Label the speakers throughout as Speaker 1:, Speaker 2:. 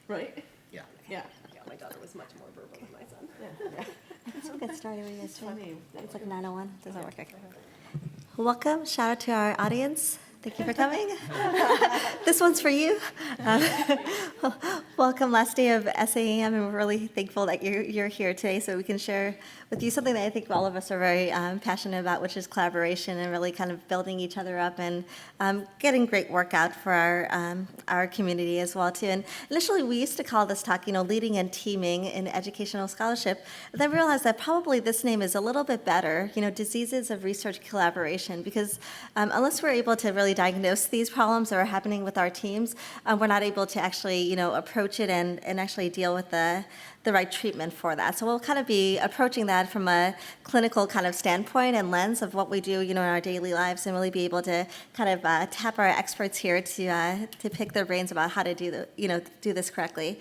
Speaker 1: right?
Speaker 2: Yeah.
Speaker 1: Yeah.
Speaker 3: Yeah, my daughter was much more verbal than my son.
Speaker 1: Yeah.
Speaker 4: Let's get started with this.
Speaker 1: Funny.
Speaker 4: It's like 9:01. Doesn't work. Okay. Welcome. Shout out to our audience. Thank you for coming. This one's for you. Welcome, last day of SAEM, and we're really thankful that you're here today so we can share with you something that I think all of us are very passionate about, which is collaboration and really kind of building each other up and getting great work out for our community as well, too. And initially, we used to call this talk, leading and teaming in educational scholarship. But then we realized that probably this name is a little bit better, diseases of research collaboration, because unless we're able to really diagnose these problems that are happening with our teams, we're not able to actually, approach it and actually deal with the right treatment for that. So we'll kind of be approaching that from a clinical kind of standpoint and lens of what we do, in our daily lives, and really be able to kind of tap our experts here to pick their brains about how to do this correctly.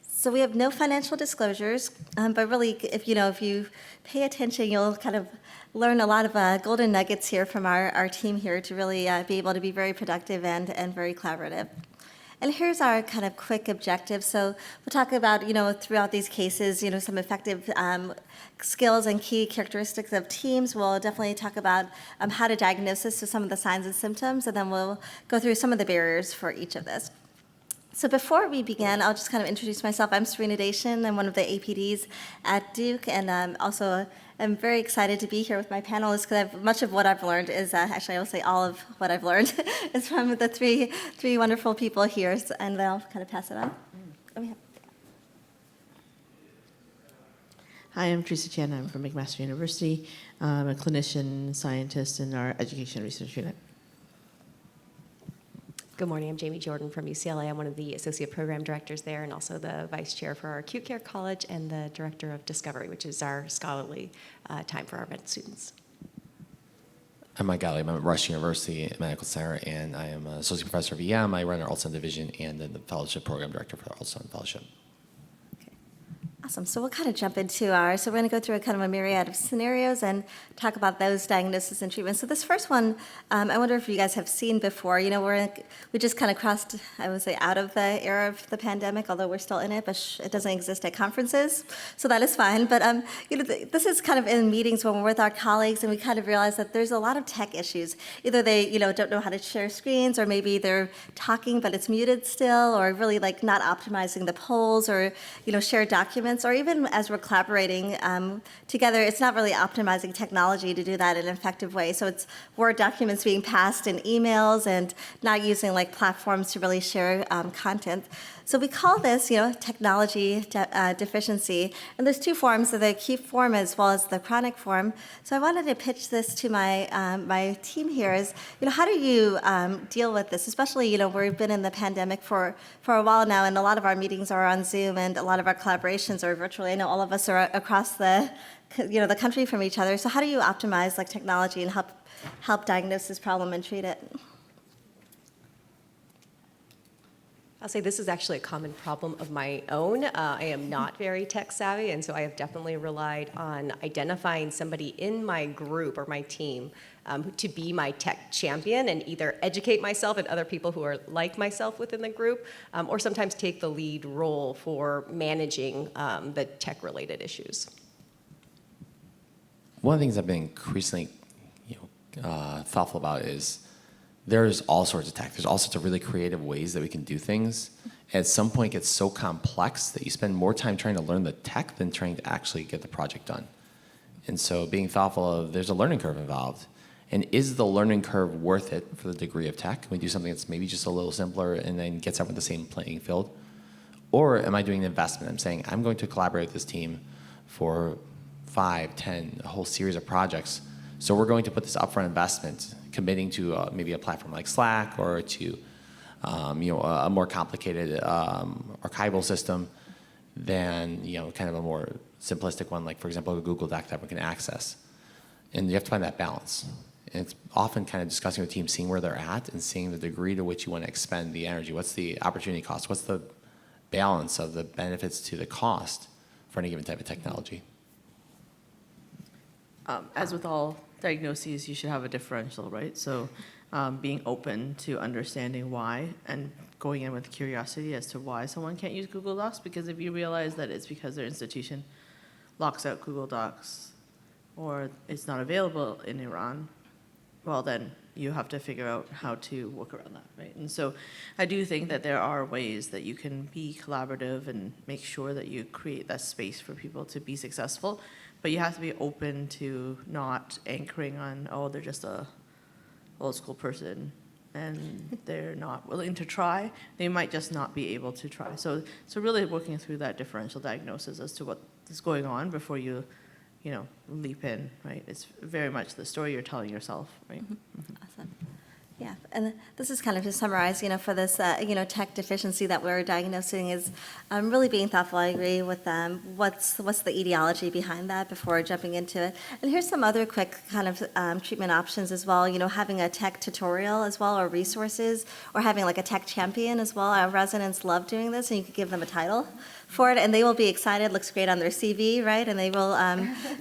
Speaker 4: So we have no financial disclosures, but really, if you pay attention, you'll kind of learn a lot of golden nuggets here from our team here to really be able to be very productive and very collaborative. And here's our kind of quick objective. So we'll talk about, throughout these cases, some effective skills and key characteristics of teams. We'll definitely talk about how to diagnose this, so some of the signs and symptoms, and then we'll go through some of the barriers for each of this. So before we begin, I'll just kind of introduce myself. I'm Sreeja Natesan. I'm one of the APDs at Duke, and also I'm very excited to be here with my panelists because much of what I've learned is, actually I will say all of what I've learned is from the three wonderful people here, and then I'll kind of pass it on.
Speaker 1: Hi, I'm Teresa Chen. I'm from McMaster University. I'm a clinician scientist in our education research unit.
Speaker 3: Good morning, I'm Jaime Jordan from UCLA. I'm one of the associate program directors there and also the vice chair for our acute care college and the director of discovery, which is our scholarly time for our med students.
Speaker 2: I'm Gottlieb. I'm at Rush University Medical Center, and I am an associate professor of EM. I run our ultrasound division and then the fellowship program director for the ultrasound fellowship.
Speaker 4: Awesome. So we'll kind of jump into so we're going to go through a kind of a myriad of scenarios and talk about those diagnoses and treatments. So this first one, I wonder if you guys have seen before. We just kind of crossed, I would say, out of the era of the pandemic, although we're still in it, but it doesn't exist at conferences, so that is fine. But this is kind of in meetings when we're with our colleagues, and we kind of realize that there's a lot of tech issues. Either they, don't know how to share screens, or maybe they're talking but it's muted still, or really like not optimizing the polls, or shared documents. Or even as we're collaborating together, it's not really optimizing technology to do that in an effective way. So it's Word documents being passed in emails and not using like platforms to really share content. So we call this, technology deficiency. And there's two forms, so the acute form as well as the chronic form. So I wanted to pitch this to my my team here is, how do you deal with this? Especially, we've been in the pandemic for a while now, and a lot of our meetings are on Zoom, and a lot of our collaborations are virtually. I know all of us are across the country from each other. So how do you optimize like technology and help diagnose this problem and treat it?
Speaker 3: I'll say this is actually a common problem of my own. I am not very tech savvy, and so I have definitely relied on identifying somebody in my group or my team to be my tech champion and either educate myself and other people who are like myself within the group, or sometimes take the lead role for managing the tech-related issues.
Speaker 2: One of the things I've been increasingly thoughtful about is there's all sorts of tech. There's all sorts of really creative ways that we can do things. At some point, it gets so complex that you spend more time trying to learn the tech than trying to actually get the project done. And so being thoughtful of there's a learning curve involved. And is the learning curve worth it for the degree of tech? Can we do something that's maybe just a little simpler and then gets everyone the same playing field? Or am I doing an investment? I'm saying I'm going to collaborate with this team for 5, 10, a whole series of projects. So we're going to put this upfront investment, committing to maybe a platform like Slack or to a more complicated archival system than kind of a more simplistic one, like for example a Google Doc that everyone can access. And you have to find that balance. And it's often kind of discussing with the team, seeing where they're at and seeing the degree to which you want to expend the energy. What's the opportunity cost? What's the balance of the benefits to the cost for any given type of technology?
Speaker 1: As with all diagnoses, you should have a differential, right? So being open to understanding why and going in with curiosity as to why someone can't use Google Docs, because if you realize that it's because their institution locks out Google Docs or it's not available in Iran, well, then you have to figure out how to work around that, right? And so I do think that there are ways that you can be collaborative and make sure that you create that space for people to be successful, but you have to be open to not anchoring on, oh, they're just a old school person and they're not willing to try. They might just not be able to try. So really working through that differential diagnosis as to what is going on before you leap in, right? It's very much the story you're telling yourself, right?
Speaker 4: Awesome. Yeah, and this is kind of to summarize, for this, tech deficiency that we're diagnosing is really being thoughtful. I agree with what's the etiology behind that before jumping into it. And here's some other quick kind of treatment options as well. Having a tech tutorial as well, or resources, or having like a tech champion as well. Our residents love doing this, and you could give them a title for it, and they will be excited. Looks great on their CV, right? And they will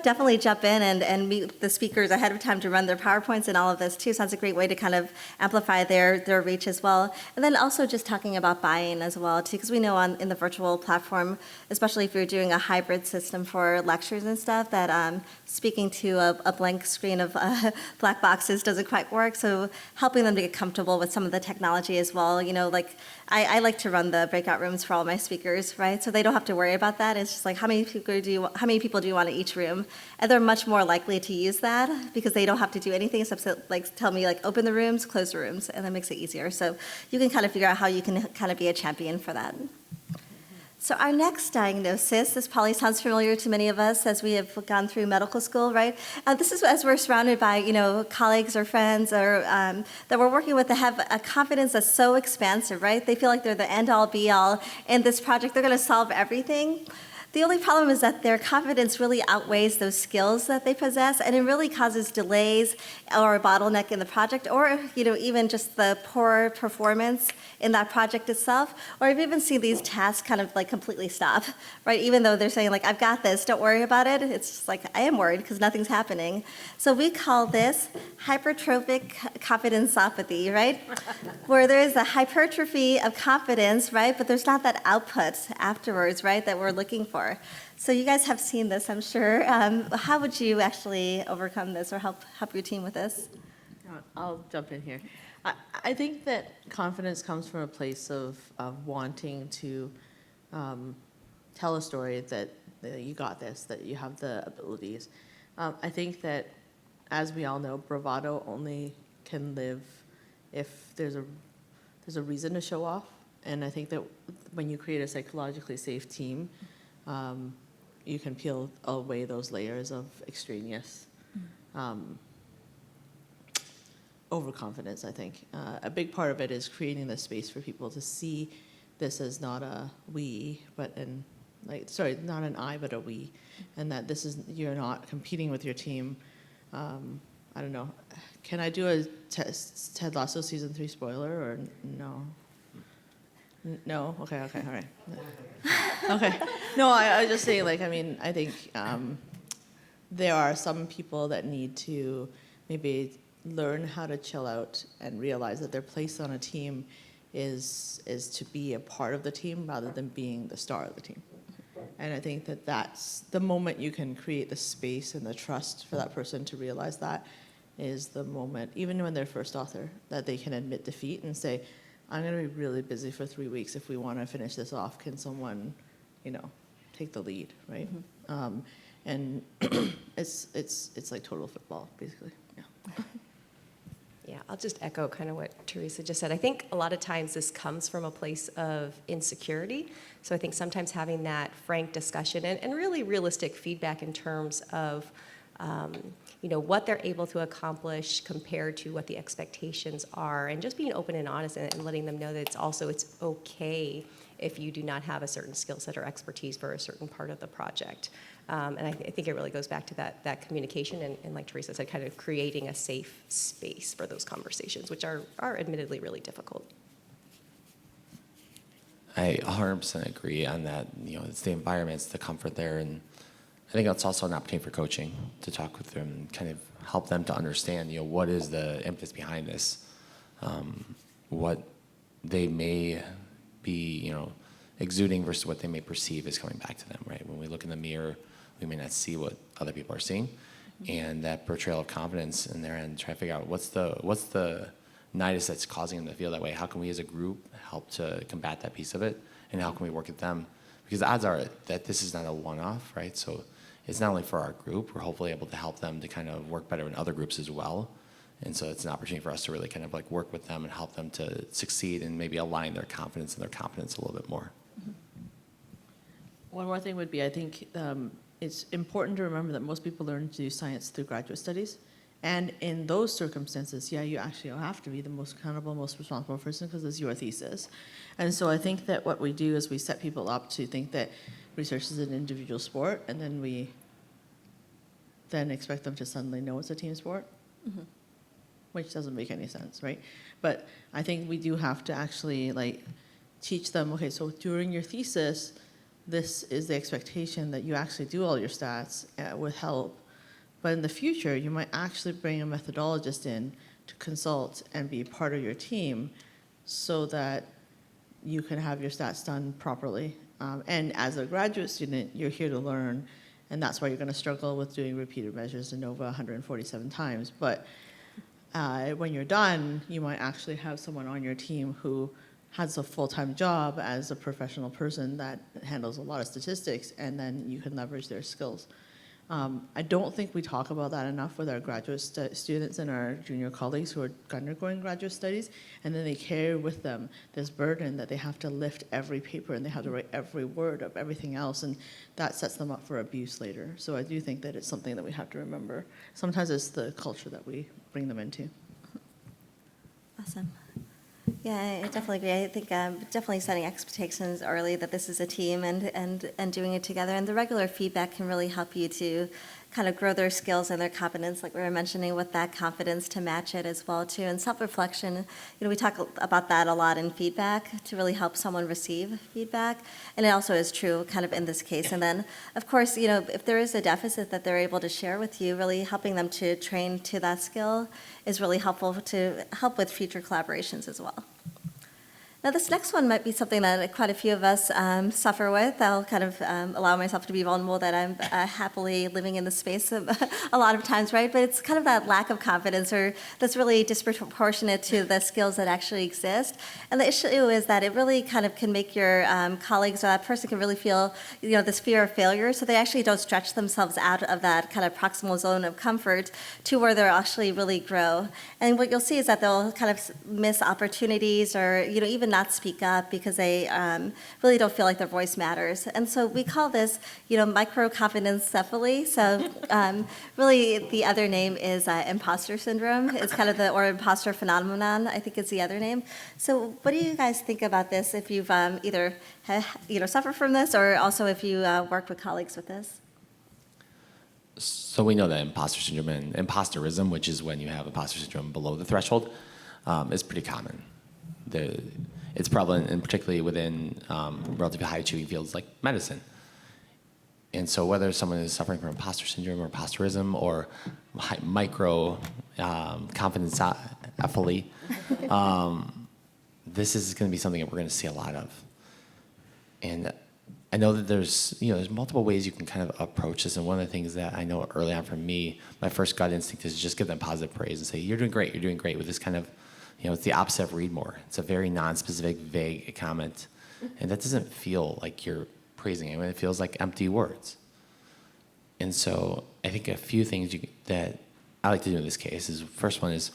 Speaker 4: definitely jump in and meet the speakers ahead of time to run their PowerPoints and all of this too. So that's a great way to kind of amplify their reach as well. And then also just talking about buy-in as well too, because we know in the virtual platform, especially if you're doing a hybrid system for lectures and stuff, that speaking to a blank screen of black boxes doesn't quite work. So helping them to get comfortable with some of the technology as well. Like I like to run the breakout rooms for all my speakers, right? So they don't have to worry about that. It's just like how many people do you want in each room, and they're much more likely to use that because they don't have to do anything except tell me open the rooms, close the rooms, and that makes it easier. So you can kind of figure out how you can kind of be a champion for that. So our next diagnosis, this probably sounds familiar to many of us as we have gone through medical school, right? This is as we're surrounded by, colleagues or friends or that we're working with that have a confidence that's so expansive, right? They feel like they're the end-all, be-all in this project. They're going to solve everything. The only problem is that their confidence really outweighs those skills that they possess, and it really causes delays or a bottleneck in the project, or even just the poor performance in that project itself. Or I've even seen these tasks kind of completely stop, right? Even though they're saying I've got this, don't worry about it. It's just I am worried because nothing's happening. So we call this hypertrophic confidensopathy, right? Where there is a hypertrophy of confidence, right? But there's not that output afterwards, right? That we're looking for. So you guys have seen this, I'm sure. How would you actually overcome this or help your team with this?
Speaker 1: I'll jump in here. I think that confidence comes from a place of wanting to tell a story that you got this, that you have the abilities. I think that, as we all know, bravado only can live if there's a reason to show off. And I think that when you create a psychologically safe team, you can peel away those layers of extraneous overconfidence, I think. A big part of it is creating the space for people to see this as not a we, but not an I, but a we, and that you're not competing with your team. I don't know. Can I do a Ted Lasso season 3 spoiler or no? No? Okay, all right. Okay. No, I was just saying, I think there are some people that need to maybe learn how to chill out and realize that their place on a team is to be a part of the team rather than being the star of the team. And I think that that's the moment you can create the space and the trust for that person to realize that is the moment, even when they're first author, that they can admit defeat and say, I'm going to be really busy for 3 weeks. If we want to finish this off, can someone, take the lead, right? Mm-hmm. And it's like total football, basically. Yeah.
Speaker 3: Yeah, I'll just echo kind of what Teresa just said. I think a lot of times this comes from a place of insecurity. So I think sometimes having that frank discussion and really realistic feedback in terms of what they're able to accomplish compared to what the expectations are, and just being open and honest and letting them know that it's okay if you do not have a certain skill set or expertise for a certain part of the project. And I think it really goes back to that communication and like Teresa said, kind of creating a safe space for those conversations, which are admittedly really difficult.
Speaker 2: I 100% agree on that. It's the environment, it's the comfort there, and I think it's also an opportunity for coaching to talk with them and kind of help them to understand, what is the impetus behind this, what they may be, exuding versus what they may perceive is coming back to them, right? When we look in the mirror, we may not see what other people are seeing. And that portrayal of confidence in there, and try to figure out what's the nidus that's causing them to feel that way. How can we as a group help to combat that piece of it? And how can we work with them? Because the odds are that this is not a one-off, right? So it's not only for our group, we're hopefully able to help them to kind of work better in other groups as well. And so it's an opportunity for us to really kind of like work with them and help them to succeed and maybe align their confidence and their competence a little bit more.
Speaker 1: One more thing would be, I think it's important to remember that most people learn to do science through graduate studies. And in those circumstances, yeah, you actually have to be the most accountable, most responsible person because it's your thesis. And so I think that what we do is we set people up to think that research is an individual sport, and then we then expect them to suddenly know it's a team sport, which doesn't make any sense, right? But I think we do have to actually like teach them, okay, so during your thesis, this is the expectation that you actually do all your stats with help. But in the future, you might actually bring a methodologist in to consult and be part of your team so that you can have your stats done properly. And as a graduate student, you're here to learn, and that's why you're going to struggle with doing repeated measures de novo 147 times. But when you're done, you might actually have someone on your team who has a full-time job as a professional person that handles a lot of statistics, and then you can leverage their skills. I don't think we talk about that enough with our graduate students and our junior colleagues who are undergoing graduate studies, and then they carry with them this burden that they have to lift every paper and they have to write every word of everything else, and that sets them up for abuse later. So I do think that it's something that we have to remember. Sometimes it's the culture that we bring them into.
Speaker 4: Awesome. Yeah, I definitely agree. I think definitely setting expectations early that this is a team and doing it together. And the regular feedback can really help you to kind of grow their skills and their competence, like we were mentioning, with that confidence to match it as well, too. And self-reflection, we talk about that a lot in feedback to really help someone receive feedback. And it also is true kind of in this case. And then, of course, if there is a deficit that they're able to share with you, really helping them to train to that skill is really helpful to help with future collaborations as well. Now, this next one might be something that quite a few of us suffer with. I'll kind of allow myself to be vulnerable that I'm happily living in the space a lot of times, right? But it's kind of that lack of confidence or that's really disproportionate to the skills that actually exist. And the issue is that it really kind of can make your colleagues or that person can really feel, this fear of failure. So they actually don't stretch themselves out of that kind of proximal zone of comfort to where they'll actually really grow. And what you'll see is that they'll kind of miss opportunities or, even not speak up because they really don't feel like their voice matters. And so we call this, micro-confidence-cephaly. So really the other name is imposter syndrome. It's kind of or imposter phenomenon, I think is the other name. So what do you guys think about this if you've either suffered from this or also if you work with colleagues with this?
Speaker 2: So we know that imposter syndrome and imposterism, which is when you have imposter syndrome below the threshold, is pretty common. It's prevalent, and particularly within relatively high-achieving fields like medicine. And so whether someone is suffering from imposter syndrome or imposterism or micro-confidence-cephaly, this is going to be something that we're going to see a lot of. And I know that there's multiple ways you can kind of approach this, and one of the things that I know early on for me, my first gut instinct is just give them positive praise and say, you're doing great, with this kind of, it's the opposite of read more. It's a very non-specific, vague comment, and that doesn't feel like you're praising anyone. It feels like empty words. And so I think a few things that I like to do in this case is, first one is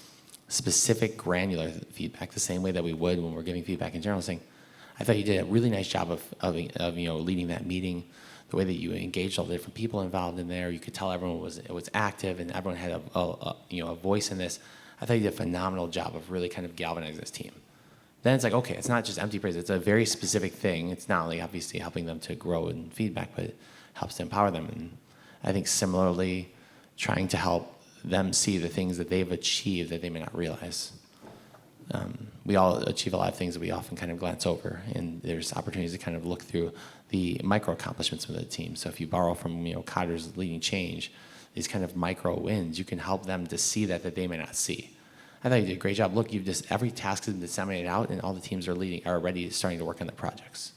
Speaker 2: specific granular feedback, the same way that we would when we're giving feedback in general, saying, I thought you did a really nice job of leading that meeting, the way that you engaged all the different people involved in there. You could tell everyone was active and everyone had a voice in this. I thought you did a phenomenal job of really kind of galvanizing this team. Then it's like, okay, it's not just empty praise. It's a very specific thing. It's not only obviously helping them to grow in feedback, but it helps to empower them. And I think similarly, trying to help them see the things that they've achieved that they may not realize. We all achieve a lot of things that we often kind of glance over, and there's opportunities to kind of look through the micro accomplishments of the team. So if you borrow from Cotter's Leading Change, these kind of micro wins, you can help them to see that they may not see. I thought you did a great job. Look, every task has been disseminated out, and all the teams are already starting to work on the projects.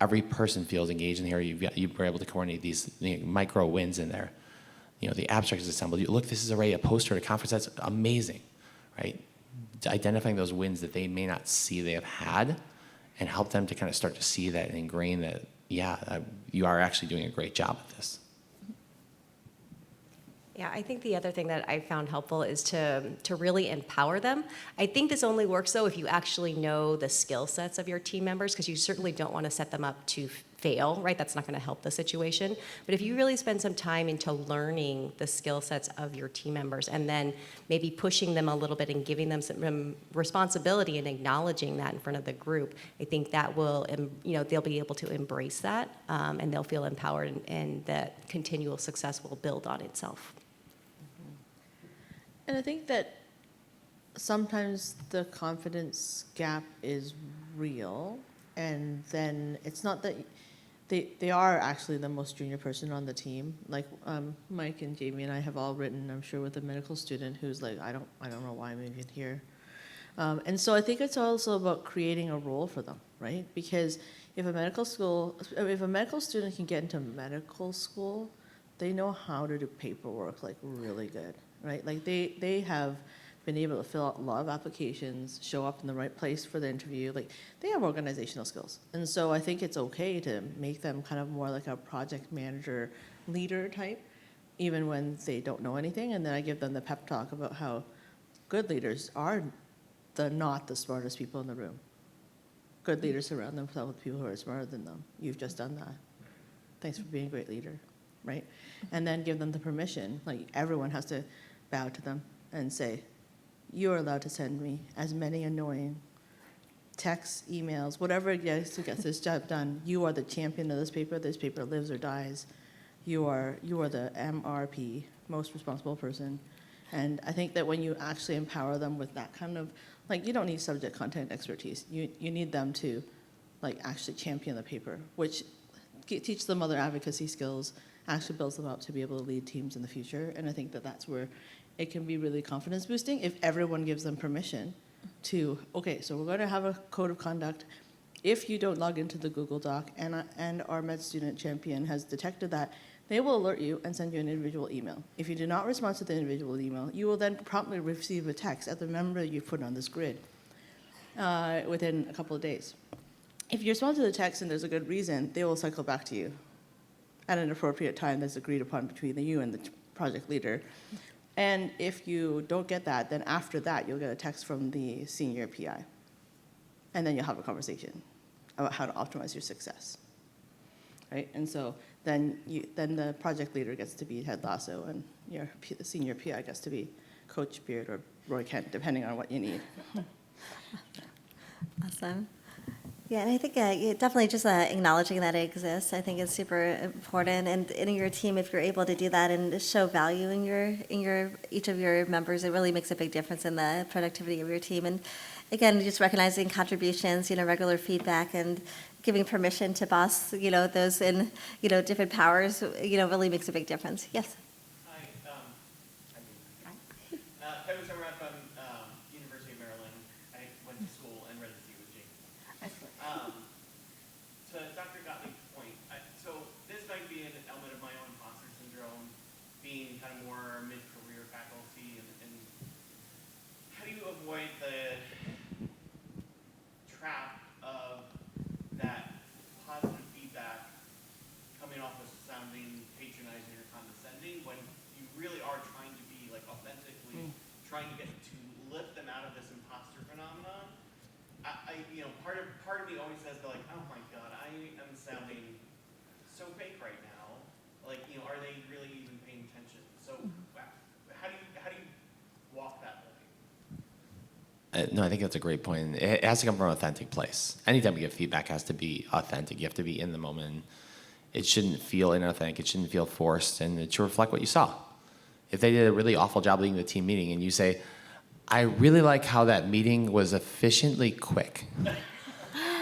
Speaker 2: Every person feels engaged in here. You were able to coordinate these micro wins in there. The abstract is assembled. Look, this is already a poster at a conference. That's amazing, right? Identifying those wins that they may not see they have had, and help them to kind of start to see that and ingrain that, you are actually doing a great job at this.
Speaker 3: Yeah, I think the other thing that I found helpful is to really empower them. I think this only works, though, if you actually know the skill sets of your team members, because you certainly don't want to set them up to fail, right? That's not going to help the situation. But if you really spend some time into learning the skill sets of your team members, and then maybe pushing them a little bit and giving them some responsibility and acknowledging that in front of the group, I think that will, they'll be able to embrace that, and they'll feel empowered, and that continual success will build on itself.
Speaker 1: And I think that sometimes the confidence gap is real, and then it's not that they are actually the most junior person on the team. Like Mike and Jaime and I have all written, I'm sure, with a medical student who's like, I don't know why I'm even here. And so I think it's also about creating a role for them, right? Because if a medical student can get into medical school, they know how to do paperwork like really good. Right, like they have been able to fill out a lot of applications, show up in the right place for the interview. Like they have organizational skills, and so I think it's okay to make them kind of more like a project manager, leader type, even when they don't know anything. And then I give them the pep talk about how good leaders are not the smartest people in the room. Good leaders surround themselves with people who are smarter than them. You've just done that. Thanks for being a great leader, right? And then give them the permission. Like everyone has to bow to them and say, you're allowed to send me as many annoying texts, emails, whatever it is to get this job done. You are the champion of this paper. This paper lives or dies. You are the MRP, most responsible person. And I think that when you actually empower them with that kind of, like, you don't need subject content expertise. You need them to, like, actually champion the paper, which teach them other advocacy skills, actually builds them up to be able to lead teams in the future. And I think that that's where it can be really confidence boosting if everyone gives them permission to, okay, so we're going to have a code of conduct. If you don't log into the Google Doc and our med student champion has detected that, they will alert you and send you an individual email. If you do not respond to the individual email, you will then promptly receive a text at the member you've put on this grid within a couple of days. If you respond to the text and there's a good reason, they will cycle back to you at an appropriate time that's agreed upon between you and the project leader. And if you don't get that, then after that, you'll get a text from the senior PI. And then you'll have a conversation about how to optimize your success, right? And so then the project leader gets to be Ted Lasso, and the senior PI gets to be Coach Beard or Roy Kent, depending on what you need.
Speaker 4: Awesome. Yeah, and I think definitely just acknowledging that it exists, I think is super important. And in your team, if you're able to do that and show value in each of your members, it really makes a big difference in the productivity of your team. And again, just recognizing contributions, regular feedback, and giving permission to boss, those in, different powers, really makes a big difference. Yes.
Speaker 5: To Dr. Gottlieb's point, so this might be an element of my own imposter syndrome, being kind of more mid-career faculty, and how do you avoid the trap of that positive feedback coming off as sounding patronizing or condescending when you really are trying to be like authentically trying to get to lift them out of this imposter phenomenon? Part of me always says, like, oh my God, I am sounding so fake right now. Like, are they really even paying attention? So, how do you walk that line?
Speaker 2: No, I think that's a great point. It has to come from an authentic place. Anytime you give feedback, it has to be authentic. You have to be in the moment. It shouldn't feel inauthentic. It shouldn't feel forced, and it should reflect what you saw. If they did a really awful job leading the team meeting, and you say, I really like how that meeting was efficiently quick.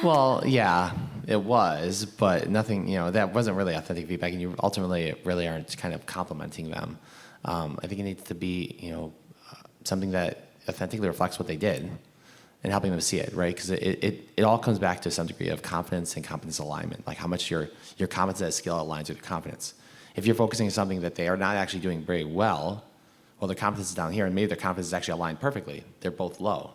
Speaker 2: Well, yeah, it was, but nothing, that wasn't really authentic feedback, and you ultimately really aren't kind of complimenting them. I think it needs to be, something that authentically reflects what they did, and helping them see it, right? Because it all comes back to some degree of confidence and competence alignment, like how much your competence as a skill aligns with your confidence. If you're focusing on something that they are not actually doing very well their competence is down here, and maybe their competence is actually aligned perfectly. They're both low.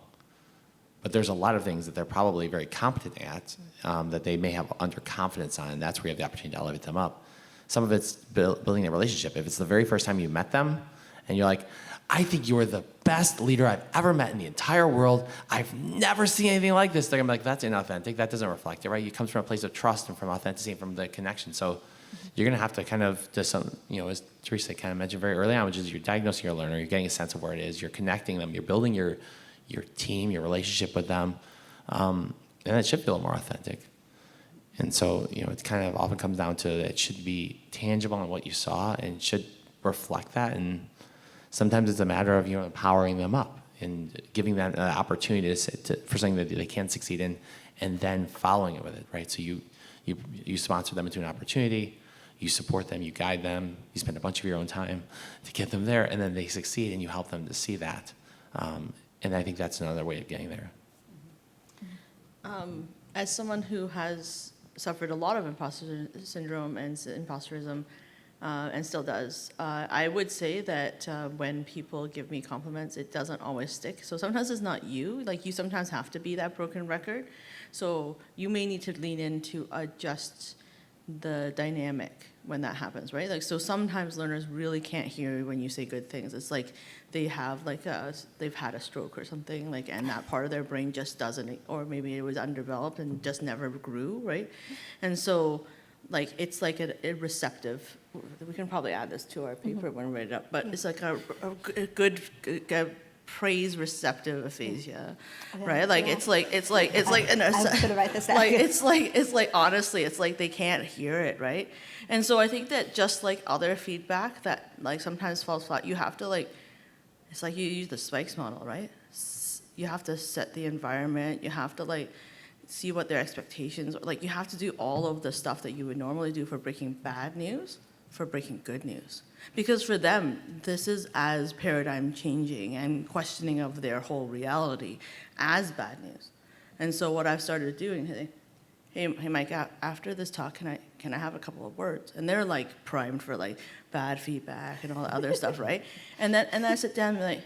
Speaker 2: But there's a lot of things that they're probably very competent at that they may have underconfidence on, and that's where you have the opportunity to elevate them up. Some of it's building a relationship. If it's the very first time you met them, and you're like, I think you are the best leader I've ever met in the entire world. I've never seen anything like this. They're gonna be like, that's inauthentic. That doesn't reflect it, right? It comes from a place of trust and from authenticity and from the connection. So you're gonna have to kind of do some, as Teresa kind of mentioned very early on, which is you're diagnosing your learner, you're getting a sense of where it is, you're connecting them, you're building your team, your relationship with them, and it should feel more authentic. And so, it kind of often comes down to it should be tangible in what you saw and should reflect that. And sometimes it's a matter of empowering them up and giving them an opportunity for something that they can succeed in, and then following it with it, right? So you sponsor them into an opportunity, you support them, you guide them, you spend a bunch of your own time to get them there, and then they succeed, and you help them to see that. And I think that's another way of getting there.
Speaker 1: As someone who has suffered a lot of imposter syndrome and imposterism, and still does, I would say that when people give me compliments, it doesn't always stick. So sometimes it's not you. Like, you sometimes have to be that broken record. So you may need to lean in to adjust the dynamic when that happens, right? Like, so sometimes learners really can't hear when you say good things. It's like they have they've had a stroke or something, like, and that part of their brain just doesn't, or maybe it was undeveloped and just never grew, right? And so, like, it's like a receptive, we can probably add this to our paper when we write it up, but it's like a good praise receptive aphasia, right? Like, it's like an,
Speaker 4: I'm gonna write this down.
Speaker 1: like, it's like honestly, it's like they can't hear it, right? And so I think that just like other feedback that like sometimes falls flat, you have to it's like you use the spikes model, right? You have to set the environment, you have to see what their expectations are. Like, you have to do all of the stuff that you would normally do for breaking bad news, for breaking good news. Because for them, this is as paradigm changing and questioning of their whole reality as bad news. And so what I've started doing, hey Mike, after this talk, can I have a couple of words? And they're like primed for like bad feedback and all the other stuff, right? And then I sit down and be like,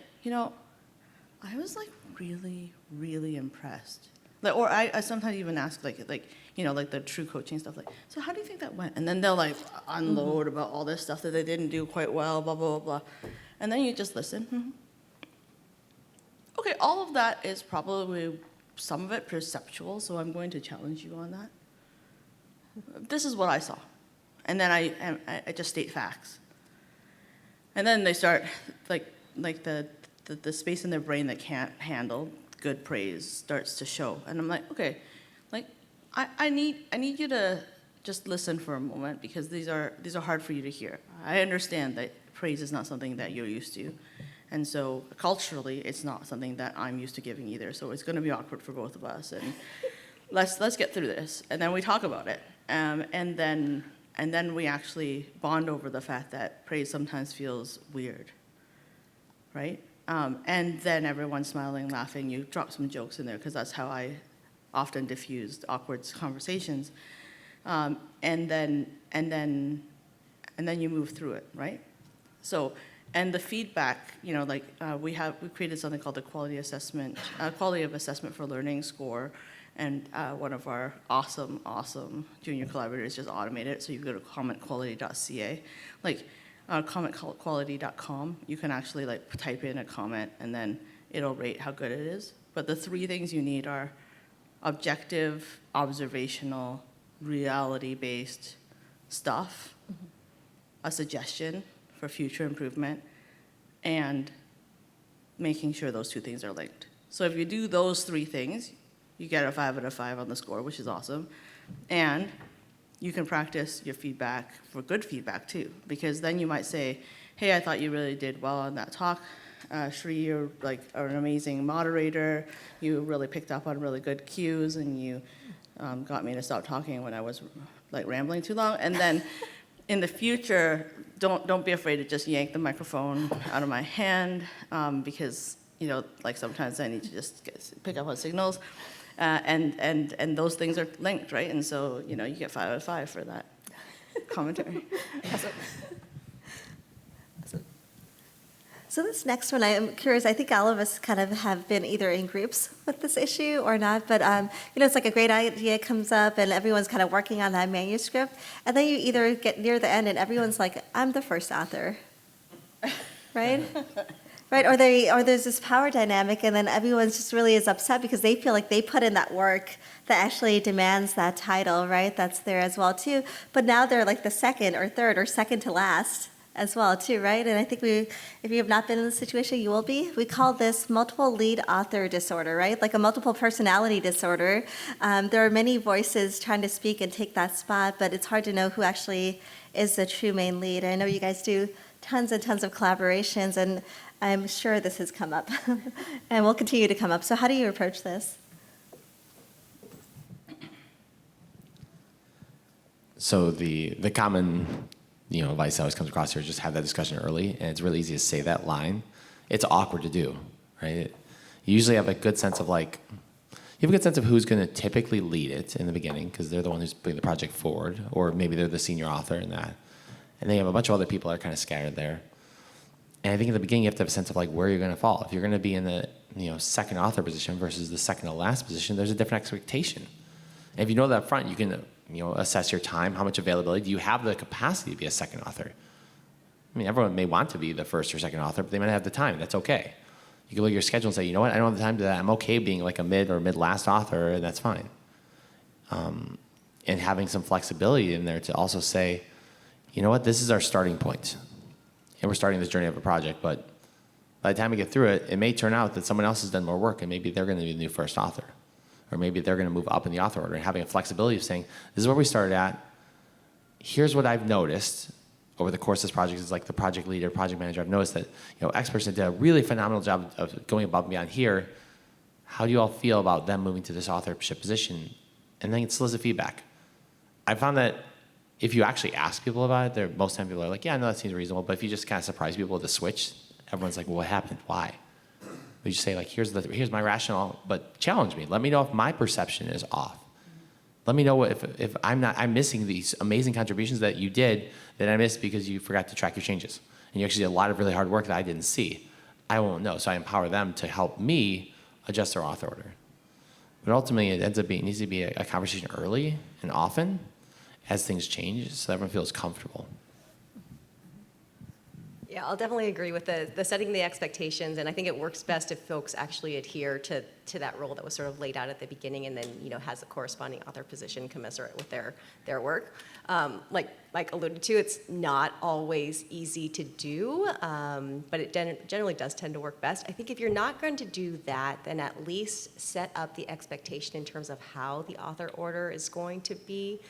Speaker 1: I was like really, really impressed. Like, or I sometimes even ask like the true coaching stuff, like, so how do you think that went? And then they'll like unload about all this stuff that they didn't do quite well, blah, blah, blah, blah. And then you just listen. Mm-hmm. Okay, all of that is probably some of it perceptual, so I'm going to challenge you on that. This is what I saw. And then I just state facts. And then they start, like the space in their brain that can't handle good praise starts to show. And I'm like, okay, like, I need you to just listen for a moment, because these are hard for you to hear. I understand that praise is not something that you're used to. And so culturally, it's not something that I'm used to giving either. So it's going to be awkward for both of us. And let's get through this. And then we talk about it. And then we actually bond over the fact that praise sometimes feels weird, right? And then everyone's smiling, laughing. You drop some jokes in there, because that's how I often diffused awkward conversations. And then you move through it, right? So, and the feedback, we created something called the quality of assessment for learning score. And one of our awesome junior collaborators just automated it. So you go to commentquality.ca, commentquality.com. You can actually type in a comment, and then it'll rate how good it is. But the three things you need are objective, observational, reality-based stuff, a suggestion for future improvement, and making sure those two things are linked. So if you do those three things, you get a 5 out of 5 on the score, which is awesome. And you can practice your feedback for good feedback too, because then you might say, hey, I thought you really did well on that talk. Sri, you're an amazing moderator. You really picked up on really good cues, and you got me to stop talking when I was rambling too long. And then
Speaker 6: in the future, don't be afraid to just yank the microphone out of my hand, because, like sometimes I need to just pick up on signals, and those things are linked, right? And so, you get 5 out of 5 for that commentary.
Speaker 4: So this next one, I am curious, I think all of us kind of have been either in groups with this issue or not, but it's like a great idea comes up and everyone's kind of working on that manuscript, and then you either get near the end and everyone's like, I'm the first author, right? Right, or there's this power dynamic and then everyone just really is upset because they feel like they put in that work that actually demands that title, right? That's there as well too, but now they're like the second or third or second to last as well too, right? And I think if you have not been in this situation, you will be. We call this multiple lead author disorder, right? Like a multiple personality disorder. There are many voices trying to speak and take that spot, but it's hard to know who actually is the true main lead. I know you guys do tons and tons of collaborations, and I'm sure this has come up and will continue to come up. So how do you approach this?
Speaker 2: So the common advice that always comes across here is just have that discussion early, and it's really easy to say that line. It's awkward to do, right? You usually have a good sense of who's going to typically lead it in the beginning because they're the one who's putting the project forward, or maybe they're the senior author in that. And then you have a bunch of other people that are kind of scattered there. And I think in the beginning you have to have a sense of where you're going to fall. If you're going to be in the second author position versus the second to last position, there's a different expectation. And if you know that up front, you can assess your time, how much availability. Do you have the capacity to be a second author? I mean, everyone may want to be the first or second author, but they might not have the time. That's okay. You can look at your schedule and say, you know what, I don't have the time to do that. I'm okay being like a mid or mid-last author, and that's fine. And having some flexibility in there to also say, you know what, this is our starting point. And we're starting this journey of a project, but by the time we get through it, it may turn out that someone else has done more work, and maybe they're going to be the new first author. Or maybe they're going to move up in the author order, and having a flexibility of saying, this is where we started at. Here's what I've noticed over the course of this project as like the project leader, project manager. I've noticed that X person did a really phenomenal job of going above and beyond here. How do you all feel about them moving to this authorship position? And then solicit feedback. I found that if you actually ask people about it, most time people are like, yeah, no, that seems reasonable. But if you just kind of surprise people with a switch, everyone's like, well, what happened? Why? We just say, like, here's my rationale, but challenge me. Let me know if my perception is off. Let me know if I'm missing these amazing contributions that you did that I missed because you forgot to track your changes. And you actually did a lot of really hard work that I didn't see. I won't know, so I empower them to help me adjust their author order. But ultimately, it needs to be a conversation early and often as things change so everyone feels comfortable.
Speaker 3: Yeah, I'll definitely agree with the setting the expectations, and I think it works best if folks actually adhere to that role that was sort of laid out at the beginning, and then has a corresponding author position commensurate with their work. Like alluded to, it's not always easy to do, but it generally does tend to work best. I think if you're not going to do that, then at least set up the expectation in terms of how the author order is going to be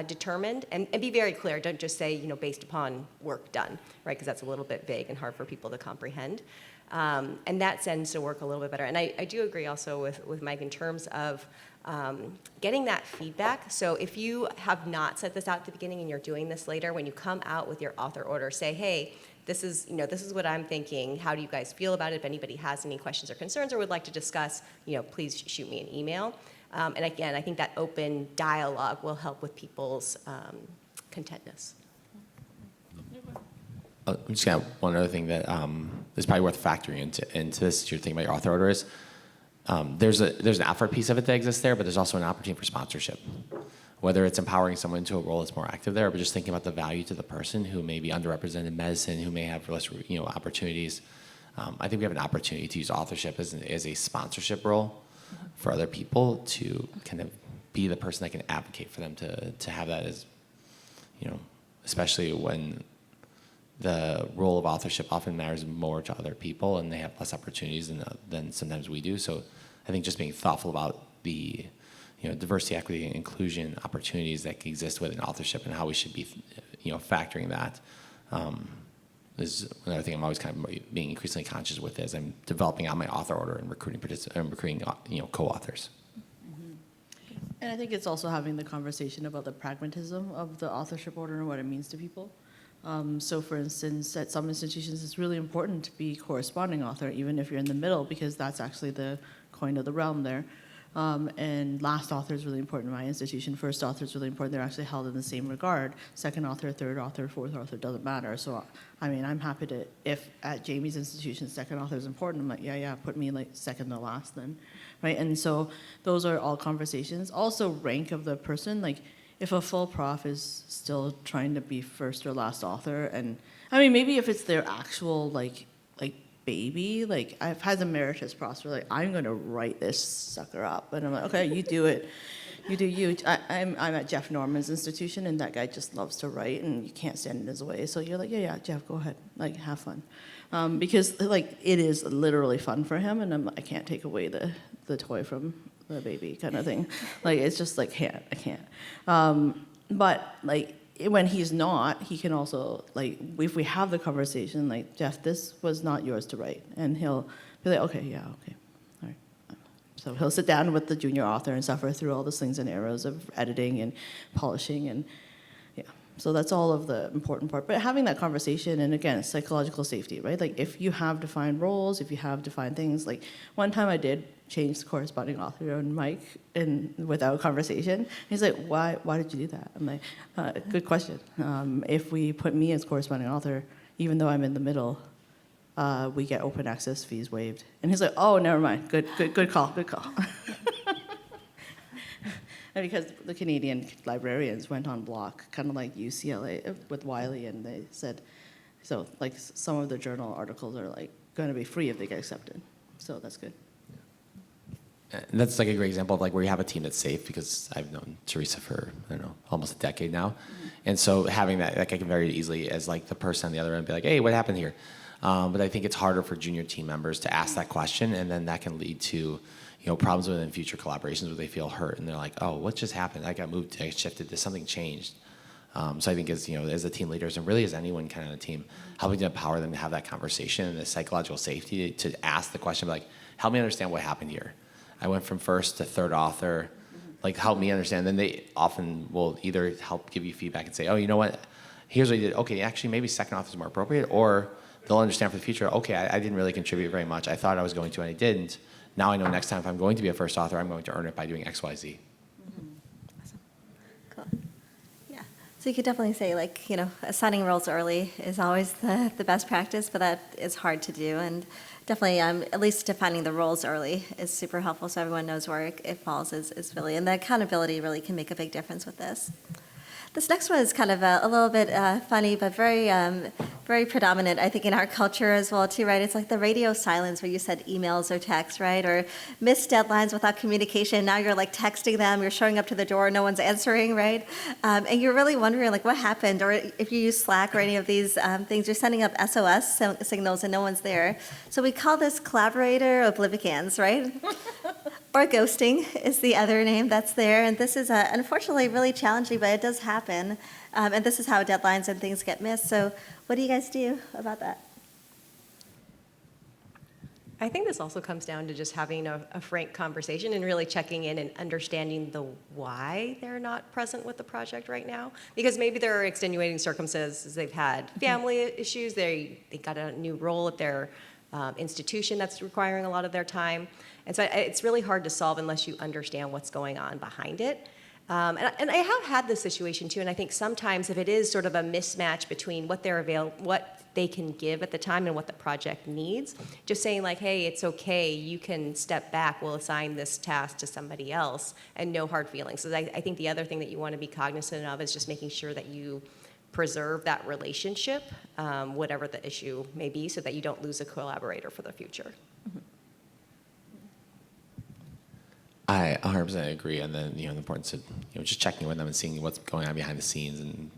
Speaker 3: determined, and be very clear. Don't just say, based upon work done, right? Because that's a little bit vague and hard for people to comprehend. And that tends to work a little bit better. And I do agree also with Mike in terms of getting that feedback. So if you have not set this out at the beginning and you're doing this later, when you come out with your author order, say, hey, this is what I'm thinking. How do you guys feel about it? If anybody has any questions or concerns or would like to discuss, please shoot me an email. And again, I think that open dialogue will help with people's contentness.
Speaker 2: I'm just going to add one other thing that is probably worth factoring into this as you're thinking about your author orders. There's an effort piece of it that exists there, but there's also an opportunity for sponsorship. Whether it's empowering someone into a role that's more active there, but just thinking about the value to the person who may be underrepresented in medicine, who may have less opportunities. I think we have an opportunity to use authorship as a sponsorship role for other people to kind of be the person that can advocate for them to have that as, especially when the role of authorship often matters more to other people and they have less opportunities than sometimes we do. So I think just being thoughtful about the diversity, equity, and inclusion opportunities that can exist within authorship and how we should be factoring that is another thing I'm always kind of being increasingly conscious with as I'm developing out my author order and recruiting co-authors.
Speaker 6: And I think it's also having the conversation about the pragmatism of the authorship order and what it means to people. So for instance, at some institutions, it's really important to be corresponding author, even if you're in the middle, because that's actually the coin of the realm there. And last author is really important in my institution. First author is really important. They're actually held in the same regard. Second author, third author, fourth author, doesn't matter. So, I mean, I'm happy to, if at Jamie's institution, second author is important, I'm like, yeah, put me like second to last then, right? And so those are all conversations. Also rank of the person, like if a full prof is still trying to be first or last author, and I mean, maybe if it's their actual like baby, like I've had emeritus profs who are like, I'm gonna write this sucker up, and I'm like, okay, you do it, you do you. I'm at Jeff Norman's institution, and that guy just loves to write, and you can't stand in his way. So you're like, yeah, Jeff, go ahead, like have fun, because like it is literally fun for him, and I can't take away the toy from the baby kind of thing. Like it's just like I can't. But like when he's not, he can also, like, if we have the conversation, like, Jeff, this was not yours to write. And he'll be like, okay, yeah, okay, all right. So he'll sit down with the junior author and suffer through all the slings and arrows of editing and polishing and, yeah. So that's all of the important part. But having that conversation, and again, psychological safety, right? Like, if you have defined roles, if you have defined things, like, one time I did change the corresponding author on Mike without conversation. He's like, why did you do that? I'm like, good question. If we put me as corresponding author, even though I'm in the middle, we get open access fees waived. And he's like, oh, never mind. Good call. And because the Canadian librarians went on block, kind of like UCLA with Wiley, and they said, so like some of the journal articles are like going to be free if they get accepted. So that's good.
Speaker 2: And that's like a great example of like where you have a team that's safe, because I've known Teresa for, I don't know, almost a decade now. Mm-hmm. And so having that, like I can very easily, as like the person on the other end, be like, hey, what happened here? But I think it's harder for junior team members to ask that question, and then that can lead to, problems within future collaborations where they feel hurt and they're like, oh, what just happened? I got moved, I shifted, something changed. So I think as the team leaders, and really as anyone kind of on the team, helping to empower them to have that conversation and the psychological safety to ask the question, like, help me understand what happened here. I went from first to third author, like help me understand. Then they often will either help give you feedback and say, oh, you know what, here's what you did. Okay, actually maybe second author is more appropriate, or they'll understand for the future, okay, I didn't really contribute very much. I thought I was going to and I didn't. Now I know next time if I'm going to be a first author, I'm going to earn it by doing X, Y, Z.
Speaker 4: Awesome. Cool. Yeah. So you could definitely say, like, assigning roles early is always the best practice, but that is hard to do. And definitely, at least defining the roles early is super helpful, so everyone knows where it falls is really, and the accountability really can make a big difference with this. This next one is kind of a little bit funny, but very predominant, I think, in our culture as well, too, right? It's like the radio silence where you said emails or texts, right? Or missed deadlines without communication. Now you're like texting them, you're showing up to the door, no one's answering, right? And you're really wondering, like, what happened? Or if you use Slack or any of these things, you're sending up SOS signals and no one's there. So we call this collaborator oblivicans, right? Or ghosting is the other name that's there. And this is unfortunately really challenging, but it does happen. And this is how deadlines and things get missed. So what do you guys do about that?
Speaker 3: I think this also comes down to just having a frank conversation and really checking in and understanding the why they're not present with the project right now. Because maybe there are extenuating circumstances. They've had family issues. They got a new role at their institution that's requiring a lot of their time. And so it's really hard to solve unless you understand what's going on behind it. And I have had this situation too, and I think sometimes if it is sort of a mismatch between what they can give at the time and what the project needs, just saying like, hey, it's okay, you can step back, we'll assign this task to somebody else, and no hard feelings. So I think the other thing that you want to be cognizant of is just making sure that you preserve that relationship, whatever the issue may be, so that you don't lose a collaborator for the future.
Speaker 4: Mm-hmm.
Speaker 2: I 100% agree, and then the importance of just checking with them and seeing what's going on behind the scenes, and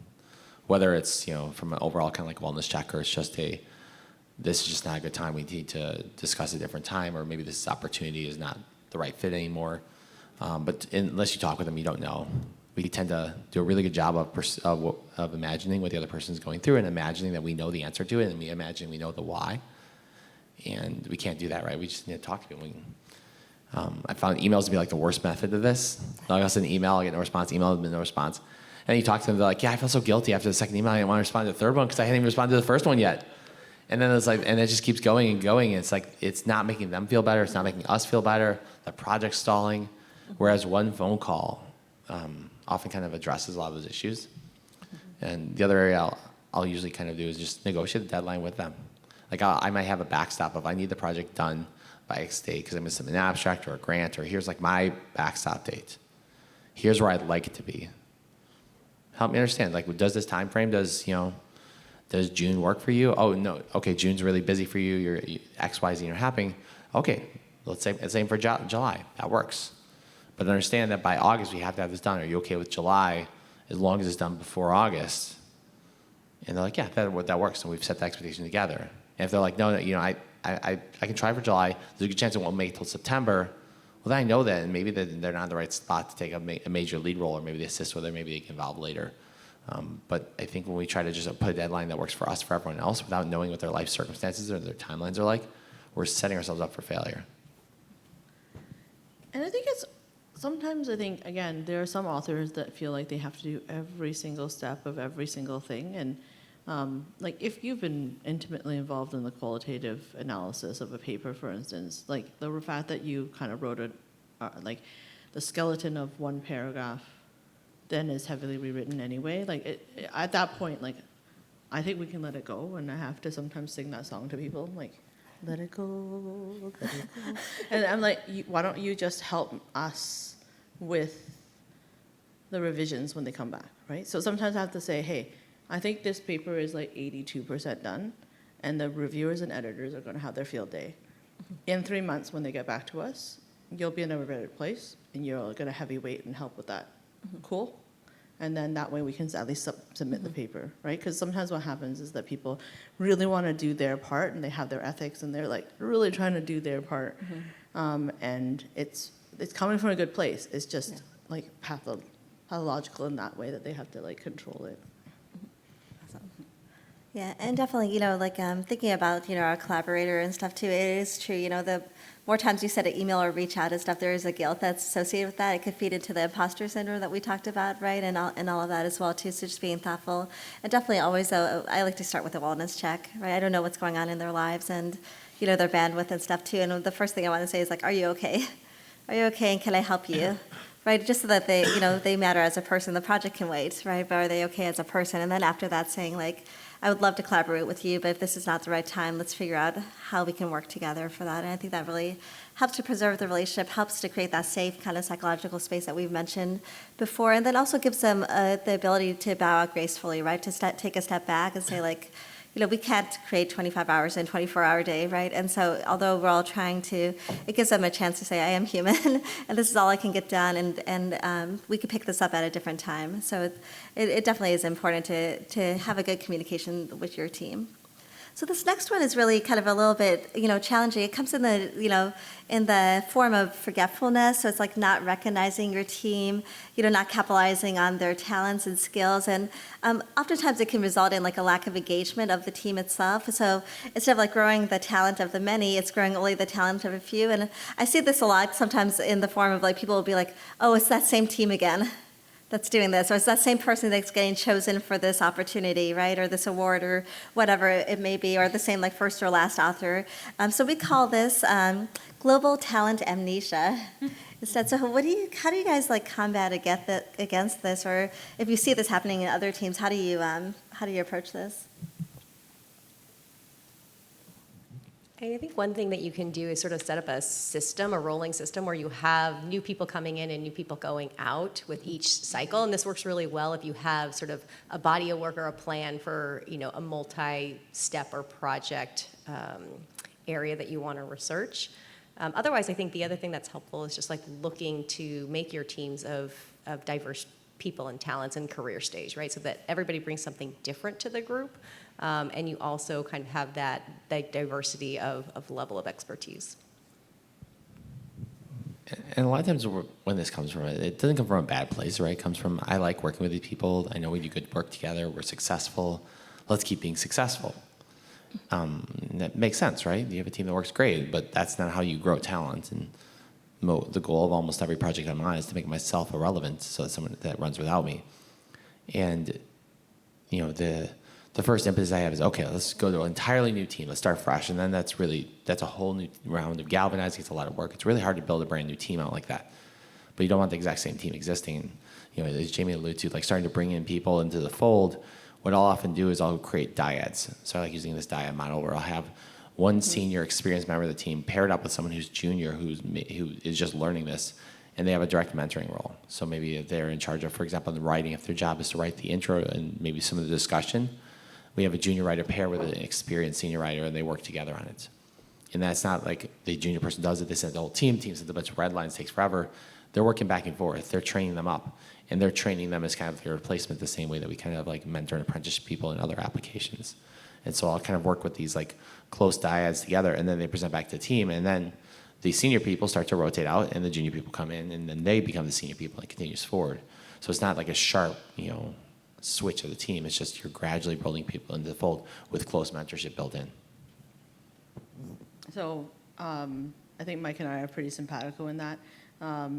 Speaker 2: whether it's from an overall kind of like wellness check, or it's just this is just not a good time, we need to discuss a different time, or maybe this opportunity is not the right fit anymore. But unless you talk with them, you don't know. We tend to do a really good job of imagining what the other person is going through, and imagining that we know the answer to it, and imagining we know the why. And we can't do that, right? We just need to talk to people. I found emails to be like the worst method of this. Like I'll send an email, I get no response, email, no response. And then you talk to them, they're like, yeah, I feel so guilty after the second email, I didn't want to respond to the third one because I hadn't even responded to the first one yet. And then it's like, and it just keeps going and going. And it's like, it's not making them feel better, it's not making us feel better, the project's stalling. Whereas one phone call often kind of addresses a lot of those issues. And the other area I'll usually kind of do is just negotiate a deadline with them. Like I might have a backstop of I need the project done by X date because I'm going to submit an abstract or a grant, or here's like my backstop date. Here's where I'd like it to be. Help me understand, like, does this time frame, does June work for you? Oh, no, okay, June's really busy for you, you're X, Y, Z are happening. Okay, let's aim for July, that works. But understand that by August we have to have this done. Are you okay with July as long as it's done before August? And they're like, yeah, that works, and we've set the expectation together. And if they're like, no, I can try for July, there's a good chance it won't make it till September, well, then I know that, and maybe they're not in the right spot to take a major lead role, or maybe they assist with it, maybe they get involved later. But I think when we try to just put a deadline that works for us, for everyone else, without knowing what their life circumstances or their timelines are like, we're setting ourselves up for failure.
Speaker 1: And I think sometimes I think, again, there are some authors that feel like they have to do every single step of every single thing. And like if you've been intimately involved in the qualitative analysis of a paper, for instance, like the fact that you kind of wrote like the skeleton of one paragraph then is heavily rewritten anyway. Like at that point, like I think we can let it go, and I have to sometimes sing that song to people, like, let it go, let it go. And I'm like, why don't you just help us with the revisions when they come back, right? So sometimes I have to say, hey, I think this paper is like 82% done, and the reviewers and editors are going to have their field day. In 3 months, when they get back to us, you'll be in a better place, and you're going to heavyweight and help with that. Cool? And then that way we can at least submit the paper, right? Because sometimes what happens is that people really want to do their part, and they have their ethics, and they're like really trying to do their part, and it's coming from a good place. It's just like pathological in that way that they have to like control it.
Speaker 4: Yeah, and definitely, like thinking about, our collaborator and stuff too, it is true, the more times you send an email or reach out and stuff, there is a guilt that's associated with that. It could feed into the imposter syndrome that we talked about, right, and all of that as well too, so just being thoughtful. And definitely always, though, I like to start with a wellness check, right? I don't know what's going on in their lives and, their bandwidth and stuff too, and the first thing I want to say is like, are you okay? Are you okay, and can I help you? Right, just so that they, they matter as a person. The project can wait, right, but are they okay as a person? And then after that saying like, I would love to collaborate with you, but if this is not the right time, let's figure out how we can work together for that. And I think that really helps to preserve the relationship, helps to create that safe kind of psychological space that we've mentioned before, and then also gives them the ability to bow out gracefully, right, to take a step back and say like, we can't create 25 hours in a 24-hour day, right? And so although we're all trying to, it gives them a chance to say, I am human, and this is all I can get done, and we could pick this up at a different time. So it definitely is important to have a good communication with your team. So this next one is really kind of a little bit, challenging. It comes in the, in the form of forgetfulness. So it's like not recognizing your team, not capitalizing on their talents and skills. And oftentimes it can result in like a lack of engagement of the team itself. So instead of like growing the talent of the many, it's growing only the talent of a few. And I see this a lot sometimes in the form of like people will be like, oh, it's that same team again that's doing this, or it's that same person that's getting chosen for this opportunity, right, or this award, or whatever it may be, or the same like first or last author. So we call this global talent amnesia. Instead, so how do you guys like combat against this, or if you see this happening in other teams, how do you approach this?
Speaker 3: I think one thing that you can do is sort of set up a system, a rolling system, where you have new people coming in and new people going out with each cycle. And this works really well if you have sort of a body of work or a plan for, a multi-step or project area that you want to research. Otherwise, I think the other thing that's helpful is just like looking to make your teams of diverse people and talents and career stage, right? So that everybody brings something different to the group. And you also kind of have that diversity of level of expertise.
Speaker 2: And a lot of times when this comes from, it doesn't come from a bad place, right? It comes from, I like working with these people. I know we do good work together. We're successful. Let's keep being successful. That makes sense, right? You have a team that works great, but that's not how you grow talent. And the goal of almost every project I'm on is to make myself irrelevant so that someone that runs without me. And, you know, the first impetus I have is, okay, let's go to an entirely new team. Let's start fresh. And then that's a whole new round of galvanizing. It's a lot of work. It's really hard to build a brand new team out like that. But you don't want the exact same team existing. And, you know, as Jaime alluded to, like starting to bring in people into the fold, what I'll often do is I'll create dyads. So I like using this dyad model where I'll have one senior experienced member of the team paired up with someone who's junior, who is just learning this, and they have a direct mentoring role. So maybe if they're in charge of, for example, the writing, if their job is to write the intro and maybe some of the discussion, we have a junior writer pair with an experienced senior writer, and they work together on it. And that's not like the junior person does it, they send the whole team sends a bunch of red lines, takes forever. They're working back and forth. They're training them up. And they're training them as kind of their replacement the same way that we kind of like mentor and apprentice people in other applications. And so I'll kind of work with these like close dyads together, and then they present back to the team, and then the senior people start to rotate out, and the junior people come in, and then they become the senior people, and it continues forward. So it's not like a sharp, you know, switch of the team. It's just you're gradually building people into the fold with close mentorship built in.
Speaker 6: So I think Mike and I are pretty simpatico in that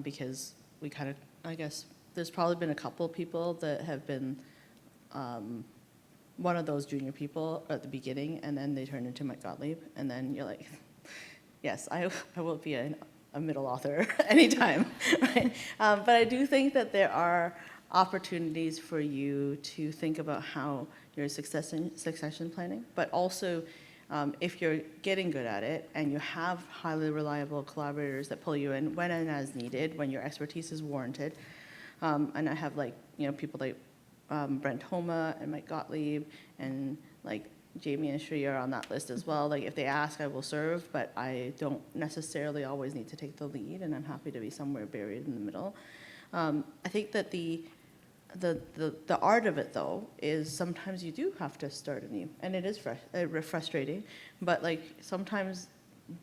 Speaker 6: because we kind of, I guess, there's probably been a couple of people that have been one of those junior people at the beginning, and then they turn into Mike Gottlieb, and then you're like, yes, I will be a middle author anytime, right? But I do think that there are opportunities for you to think about how your succession planning, but also if you're getting good at it and you have highly reliable collaborators that pull you in when and as needed, when your expertise is warranted. And I have like, you know, people like Brent Homa and Mike Gottlieb and like Jaime and Sri are on that list as well. Like if they ask, I will serve, but I don't necessarily always need to take the lead, and I'm happy to be somewhere buried in the middle. I think that the art of it though is sometimes you do have to start anew, and it is frustrating, but like sometimes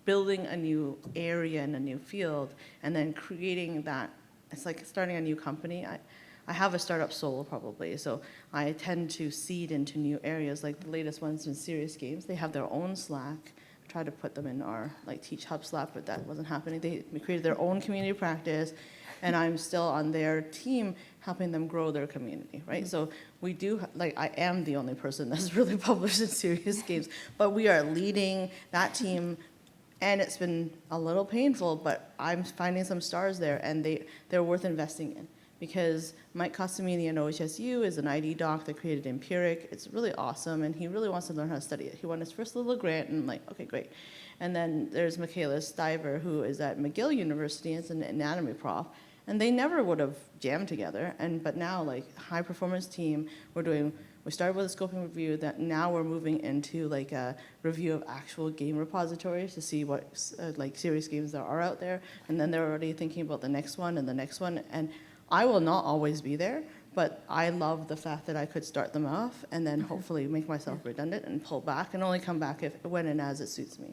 Speaker 6: building a new area in a new field and then creating that, it's like starting a new company. I have a startup soul probably, so I tend to seed into new areas. Like the latest ones in Serious Games, they have their own Slack. I tried to put them in our like Teach Hub Slack, but that wasn't happening. They created their own community practice, and I'm still on their team helping them grow their community, right? So we do, like I am the only person that's really published in Serious Games, but we are leading that team, and it's been a little painful, but I'm finding some stars there, and they're worth investing in. Because Mike Costamini in OHSU is an ID doc that created Empiric. It's really awesome, and he really wants to learn how to study it. He won his first little grant, and I'm like, okay, great. And then there's Michaela Stiver, who is at McGill University as an anatomy prof, and they never would have jammed together. But now, like, high performance team, we started with a scoping review, that now we're moving into like a review of actual game repositories to see what like serious games there are out there, and then they're already thinking about the next one and the next one. And I will not always be there, but I love the fact that I could start them off and then hopefully make myself redundant and pull back and only come back when and as it suits me,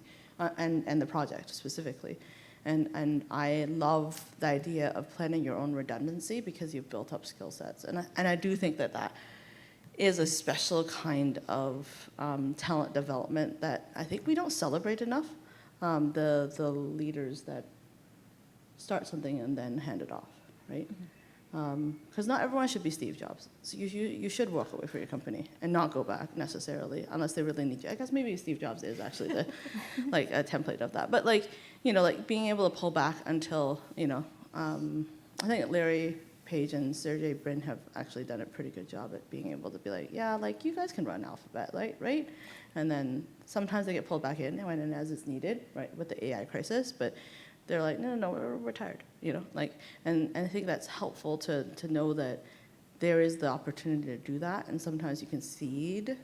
Speaker 6: and the project specifically. And I love the idea of planning your own redundancy because you've built up skill sets. And I do think that is a special kind of talent development that I think we don't celebrate enough, the leaders that start something and then hand it off, right? Because not everyone should be Steve Jobs. So you should walk away from your company and not go back necessarily unless they really need you. I guess maybe Steve Jobs is actually the like a template of that. But like, you know, like being able to pull back until, you know, I think Larry Page and Sergey Brin have actually done a pretty good job at being able to be like, yeah, like you guys can run Alphabet, right? And then sometimes they get pulled back in when and as it's needed, right, with the AI crisis. But they're like, no, we're tired, you know, like, and I think that's helpful to know that there is the opportunity to do that, and sometimes you can seed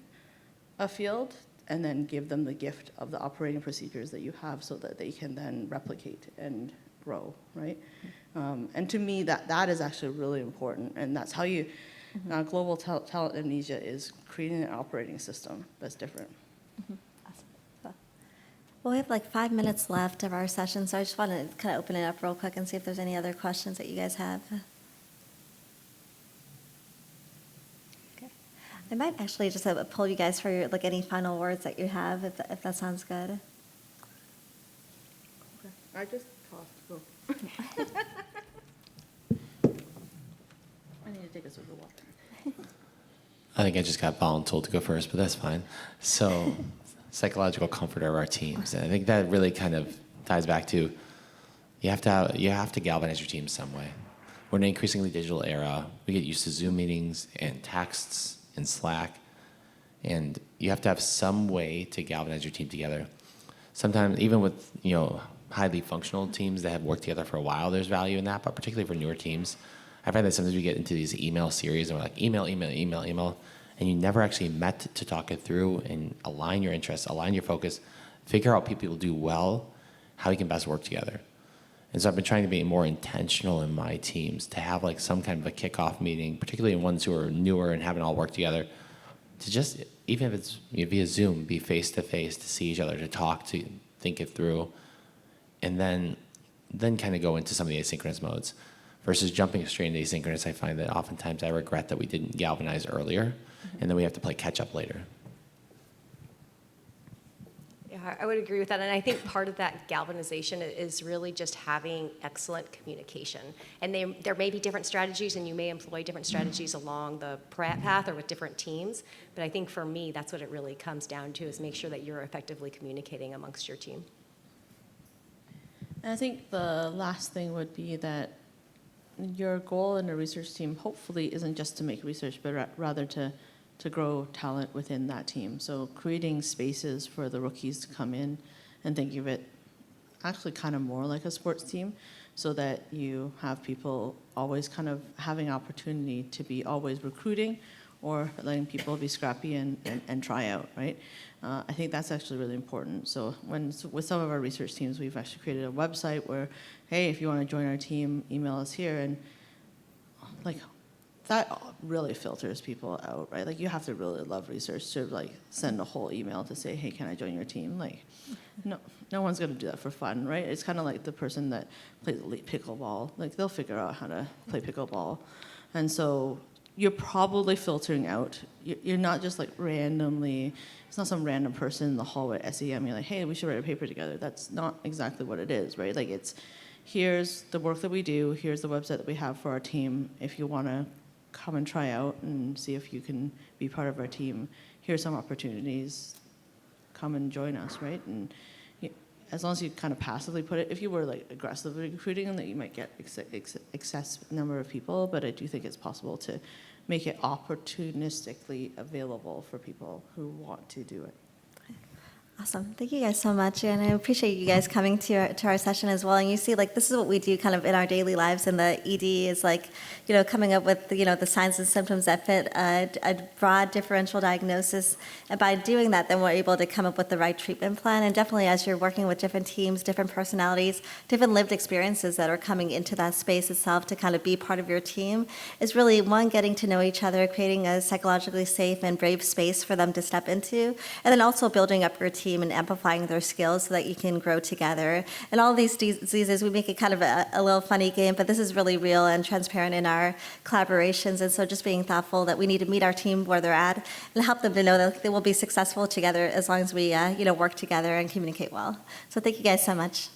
Speaker 6: a field and then give them the gift of the operating procedures that you have so that they can then replicate and grow, right? And to me, that is actually really important, and that's how you, global talent amnesia is creating an operating system that's different.
Speaker 4: Well, we have like 5 minutes left of our session, so I just want to kind of open it up real quick and see if there's any other questions that you guys have. Okay. I might actually just pull you guys for your, like any final words that you have, if that sounds good.
Speaker 6: Okay. I just tossed. Go.
Speaker 1: I need to take a sip of water.
Speaker 2: I think I just got voluntold to go first, but that's fine. So, psychological comfort of our teams, and I think that really kind of ties back to you have to galvanize your team some way. We're in an increasingly digital era. We get used to Zoom meetings and texts and Slack, and you have to have some way to galvanize your team together. Sometimes, even with highly functional teams that have worked together for a while, there's value in that. But particularly for newer teams, I find that sometimes we get into these email series and we're like email, and you never actually met to talk it through and align your interests, align your focus, figure out what people do well, how we can best work together. And so I've been trying to be more intentional in my teams to have like some kind of a kickoff meeting, particularly in ones who are newer and haven't all worked together, to just, even if it's via Zoom, be face-to-face, to see each other, to talk, to think it through, and then kind of go into some of the asynchronous modes. Versus jumping straight into asynchronous, I find that oftentimes I regret that we didn't galvanize earlier, and then we have to play catch-up later.
Speaker 3: Yeah, I would agree with that. And I think part of that galvanization is really just having excellent communication. And there may be different strategies, and you may employ different strategies along the path or with different teams. But I think for me, that's what it really comes down to, is make sure that you're effectively communicating amongst your team.
Speaker 1: And I think the last thing would be that your goal in a research team hopefully isn't just to make research, but rather to grow talent within that team. So creating spaces for the rookies to come in and think of it actually kind of more like a sports team, so that you have people always kind of having opportunity to be always recruiting or letting people be scrappy and try out, right? I think that's actually really important. So with some of our research teams, we've actually created a website where, hey, if you want to join our team, email us here. And like, that really filters people out, right? Like, you have to really love research to like send a whole email to say, hey, can I join your team? Like, no one's going to do that for fun, right? It's kind of like the person that plays pickleball. Like, they'll figure out how to play pickleball. And so you're probably filtering out. You're not just like randomly, it's not some random person in the hallway at SEM. You're like, hey, we should write a paper together. That's not exactly what it is, right? Like, it's, here's the work that we do, here's the website that we have for our team. If you want to come and try out and see if you can be part of our team, here's some opportunities, come and join us, right? And as long as you kind of passively put it, if you were like aggressively recruiting them, that you might get excess number of people, but I do think it's possible to make it opportunistically available for people who want to do it.
Speaker 4: Awesome. Thank you guys so much. And I appreciate you guys coming to our session as well. And you see, like, this is what we do kind of in our daily lives. And the ED is like, coming up with, the signs and symptoms that fit a broad differential diagnosis. And by doing that, then we're able to come up with the right treatment plan. And definitely as you're working with different teams, different personalities, different lived experiences that are coming into that space itself to kind of be part of your team, is really, one, getting to know each other, creating a psychologically safe and brave space for them to step into, and then also building up your team and amplifying their skills so that you can grow together. And all of these diseases, we make it kind of a little funny game, but this is really real and transparent in our collaborations. And so just being thoughtful that we need to meet our team where they're at and help them to know that they will be successful together as long as we work together and communicate well. So thank you guys so much.